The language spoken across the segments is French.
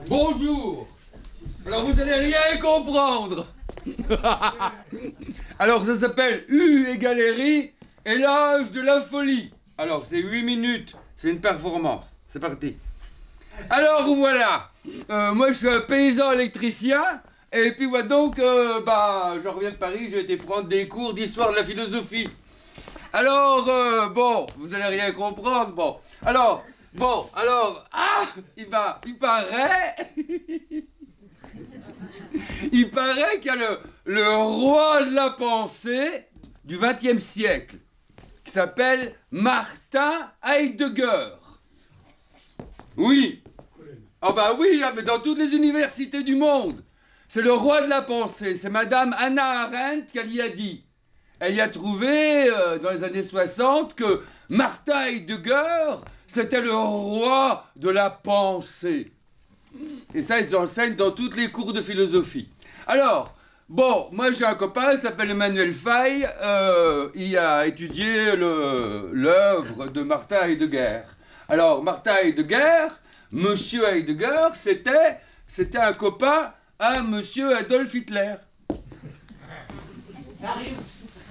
Bonjour. Alors vous allez rien comprendre. Alors ça s'appelle U égale RI et l'âge de la folie. Alors c'est 8 minutes, c'est une performance. C'est parti. Alors voilà, moi je suis un paysan électricien. Et puis voilà donc, je reviens de Paris, j'ai été prendre des cours d'histoire de la philosophie. Alors, vous allez rien comprendre, il paraît, il paraît qu'il y a le roi de la pensée du XXe siècle, qui s'appelle Martin Heidegger. Oui. Mais dans toutes les universités du monde. C'est le roi de la pensée, c'est Madame Hannah Arendt qui y a dit. Elle y a trouvé, dans les années 60, que Martin Heidegger, c'était le roi de la pensée. Et ça, ils enseignent dans toutes les cours de philosophie. Alors, moi j'ai un copain, il s'appelle Emmanuel Faye, il a étudié l'œuvre de Martin Heidegger. Alors, Martin Heidegger, Monsieur Heidegger, c'était un copain à Monsieur Adolf Hitler.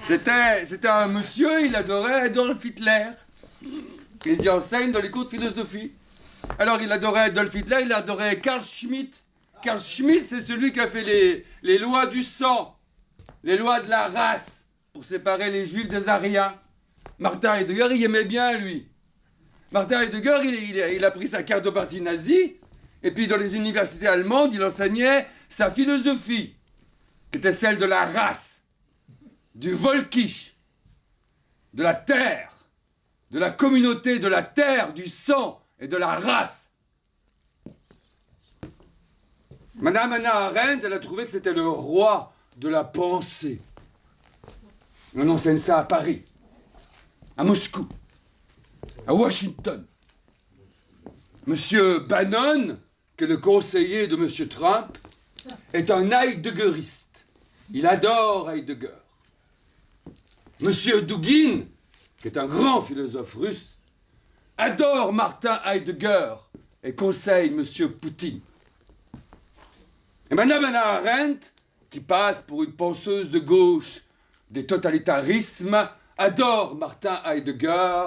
C'était un monsieur, il adorait Adolf Hitler. Ils y enseignent dans les cours de philosophie. Alors il adorait Adolf Hitler, il adorait Carl Schmitt. Carl Schmitt, c'est celui qui a fait les lois du sang, les lois de la race, pour séparer les juifs des ariens. Martin Heidegger, il aimait bien, lui. Martin Heidegger, il a pris sa carte de parti nazi, et puis dans les universités allemandes, il enseignait sa philosophie, qui était celle de la race, du Volkisch, de la terre, de la communauté de la terre, du sang et de la race. Madame Hannah Arendt, elle a trouvé que c'était le roi de la pensée. On enseigne ça à Paris, à Moscou, à Washington. Monsieur Bannon, qui est le conseiller de Monsieur Trump, est un Heideggeriste. Il adore Heidegger. Monsieur Dugin, qui est un grand philosophe russe, adore Martin Heidegger et conseille Monsieur Poutine. Et Madame Hannah Arendt, qui passe pour une penseuse de gauche des totalitarismes, adore Martin Heidegger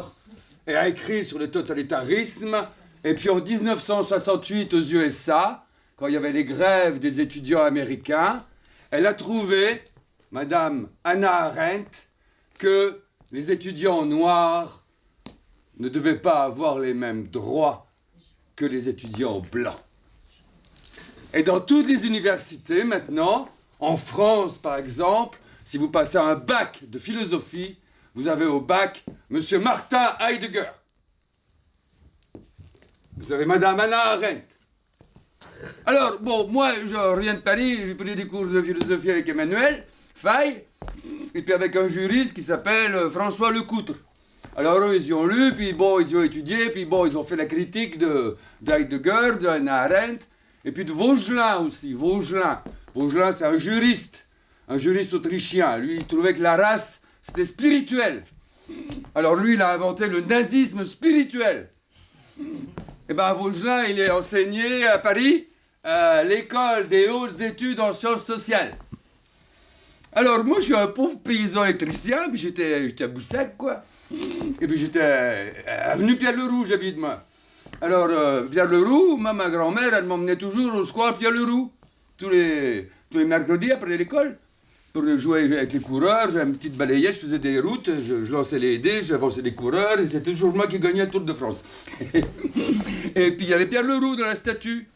et a écrit sur le totalitarisme. Et puis en 1968 aux USA, quand il y avait les grèves des étudiants américains, elle a trouvé, Madame Hannah Arendt, que les étudiants noirs ne devaient pas avoir les mêmes droits que les étudiants blancs. Et dans toutes les universités maintenant, en France par exemple, si vous passez un bac de philosophie, vous avez au bac Monsieur Martin Heidegger. Vous avez Madame Hannah Arendt. Alors, moi, je reviens de Paris, j'ai pris des cours de philosophie avec Emmanuel Faye, et puis avec un juriste qui s'appelle François Lecoutre. Alors, eux, ils y ont lu, puis ils y ont étudié, puis ils ont fait la critique d'Heidegger, de Hannah Arendt, et puis de Vaugelin aussi, Vaugelin. Vaugelin, c'est un juriste autrichien. Lui, il trouvait que la race, c'était spirituel. Alors, lui, il a inventé le nazisme spirituel. Et Vaugelin, il est enseigné à Paris, à l'école des hautes études en sciences sociales. Alors, moi, je suis un pauvre paysan électricien, puis j'étais à Boussac, quoi. Et puis j'étais à avenue Pierre-Leroux, j'habite, moi. Alors, Pierre-Leroux, ma grand-mère, elle m'emmenait toujours au square Pierre-Leroux, tous les mercredis après l'école, pour jouer avec les coureurs. J'avais une petite balayette, je faisais des routes, je lançais les dés, j'avançais les coureurs, et c'était toujours moi qui gagnais le Tour de France. Et puis il y avait Pierre Leroux dans la statue.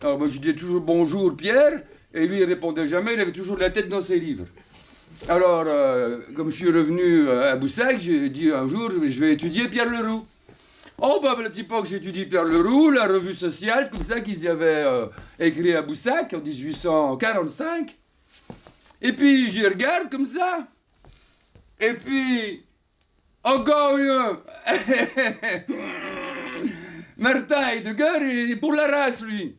Alors moi je disais toujours bonjour Pierre, et lui il répondait jamais, il avait toujours la tête dans ses livres. Alors, comme je suis revenu à Boussac, j'ai dit un jour, je vais étudier Pierre Leroux. Le petit peu que j'ai étudié Pierre Leroux, la revue sociale, comme ça, qu'ils y avaient écrit à Boussac en 1845. Et puis, j'y regarde comme ça. Et puis, encore mieux. Martin Heidegger, il est pour la race, lui.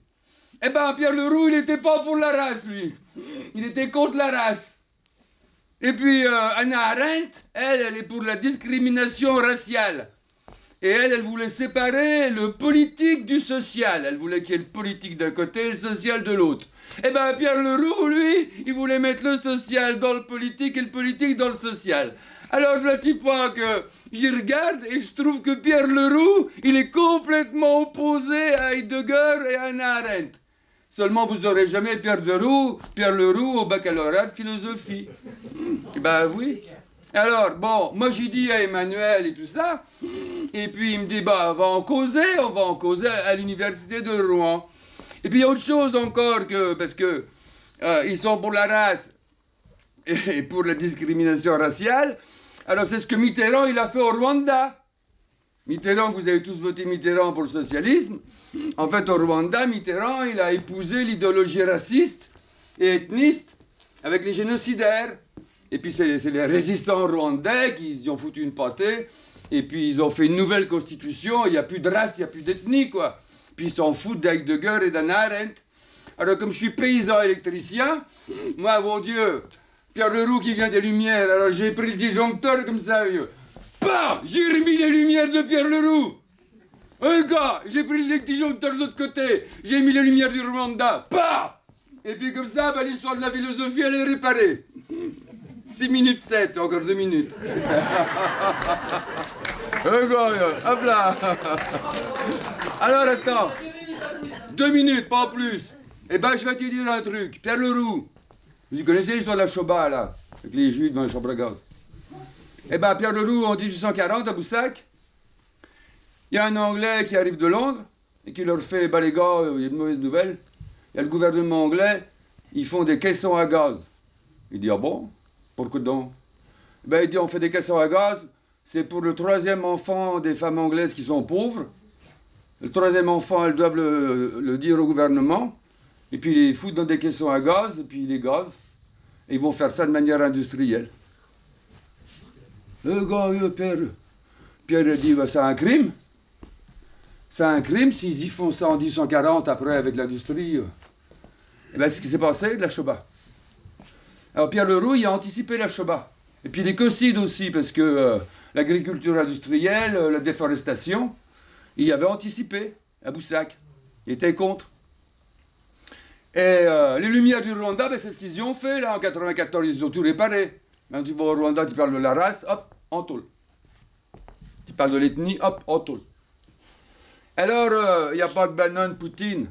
Pierre Leroux, il n'était pas pour la race, lui. Il était contre la race. Et puis, Hannah Arendt, elle est pour la discrimination raciale. Et elle voulait séparer le politique du social. Elle voulait qu'il y ait le politique d'un côté et le social de l'autre. Eh bien, Pierre Leroux, lui, il voulait mettre le social dans le politique et le politique dans le social. Alors, je ne dis pas que j'y regarde et je trouve que Pierre Leroux, il est complètement opposé à Heidegger et à Hannah Arendt. Seulement, vous n'aurez jamais Pierre Leroux au baccalauréat de philosophie. Ben oui. Alors, bon, moi j'ai dit à Emmanuel et tout ça, et puis il me dit, bah, on va en causer à l'université de Rouen. Et puis il y a autre chose encore, parce que ils sont pour la race et pour la discrimination raciale. Alors c'est ce que Mitterrand, il a fait au Rwanda. Mitterrand, vous avez tous voté Mitterrand pour le socialisme. En fait, au Rwanda, Mitterrand, il a épousé l'idéologie raciste et ethniste avec les génocidaires. Et puis c'est les résistants rwandais qui y ont foutu une pâtée. Et puis ils ont fait une nouvelle constitution. Il n'y a plus de race, il n'y a plus d'ethnie, quoi. Puis ils s'en foutent d'Heidegger et d'Hannah Arendt. Alors comme je suis paysan électricien, moi, mon Dieu, Pierre Leroux qui vient des Lumières, alors j'ai pris le disjoncteur comme ça, vieux. Bah, j'ai remis les lumières de Pierre Leroux. Un gars, j'ai pris le disjoncteur de l'autre côté, j'ai mis les lumières du Rwanda. Bah. Et puis comme ça, bah, l'histoire de la philosophie, elle est réparée. 6 minutes 7, encore 2 minutes. Un gars, hop là. Alors attends, 2 minutes, pas plus. Eh ben, je vais te dire un truc. Pierre Leroux, vous connaissez l'histoire de la Choba, là, avec les Juifs dans les chambres à gaz. Eh ben, Pierre Leroux, en 1840, à Boussac, il y a un Anglais qui arrive de Londres et qui leur fait, bah les gars, il y a de mauvaises nouvelles. Il y a le gouvernement anglais, ils font des caissons à gaz. Il dit, ah bon? Pourquoi donc? Ben, il dit, on fait des caissons à gaz, c'est pour le 3e enfant des femmes anglaises qui sont pauvres. Le 3e enfant, elles doivent le dire au gouvernement. Et puis, ils les foutent dans des caissons à gaz, et puis ils les gazent. Et ils vont faire ça de manière industrielle. Le gars, Pierre dit, ben, c'est un crime. C'est un crime s'ils y font ça en 1840 après avec l'industrie. Et bien, c'est ce qui s'est passé de la Choba. Alors Pierre Leroux, il a anticipé la Choba. Et puis l'écocide aussi, parce que l'agriculture industrielle, la déforestation, il avait anticipé à Boussac. Il était contre. Et les Lumières du Rwanda, ben, c'est ce qu'ils y ont fait là en 94, ils ont tout réparé. Quand tu vas au Rwanda, tu parles de la race, hop, en tôle. Tu parles de l'ethnie, hop, en tôle. Alors, il n'y a pas que Bannon, Poutine.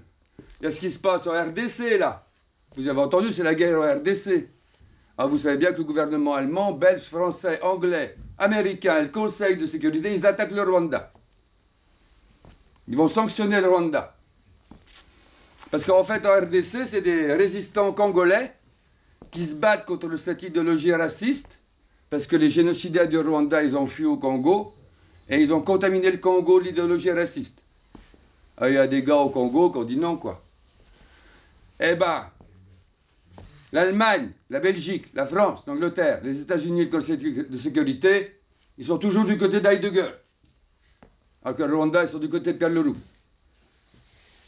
Il y a ce qui se passe en RDC, là. Vous avez entendu, c'est la guerre en RDC. Alors, vous savez bien que le gouvernement allemand, belge, français, anglais, américain, le Conseil de sécurité, ils attaquent le Rwanda. Ils vont sanctionner le Rwanda. Parce qu'en fait, en RDC, c'est des résistants congolais qui se battent contre cette idéologie raciste, parce que les génocidaires du Rwanda, ils ont fui au Congo, et ils ont contaminé le Congo de l'idéologie raciste. Il y a des gars au Congo qui ont dit non, quoi. Eh ben, l'Allemagne, la Belgique, la France, l'Angleterre, les États-Unis et le Conseil de sécurité, ils sont toujours du côté d'Heidegger. Alors que le Rwanda, ils sont du côté de Pierre Leroux.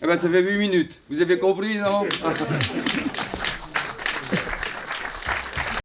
Eh ben, ça fait 8 minutes. Vous avez compris, non?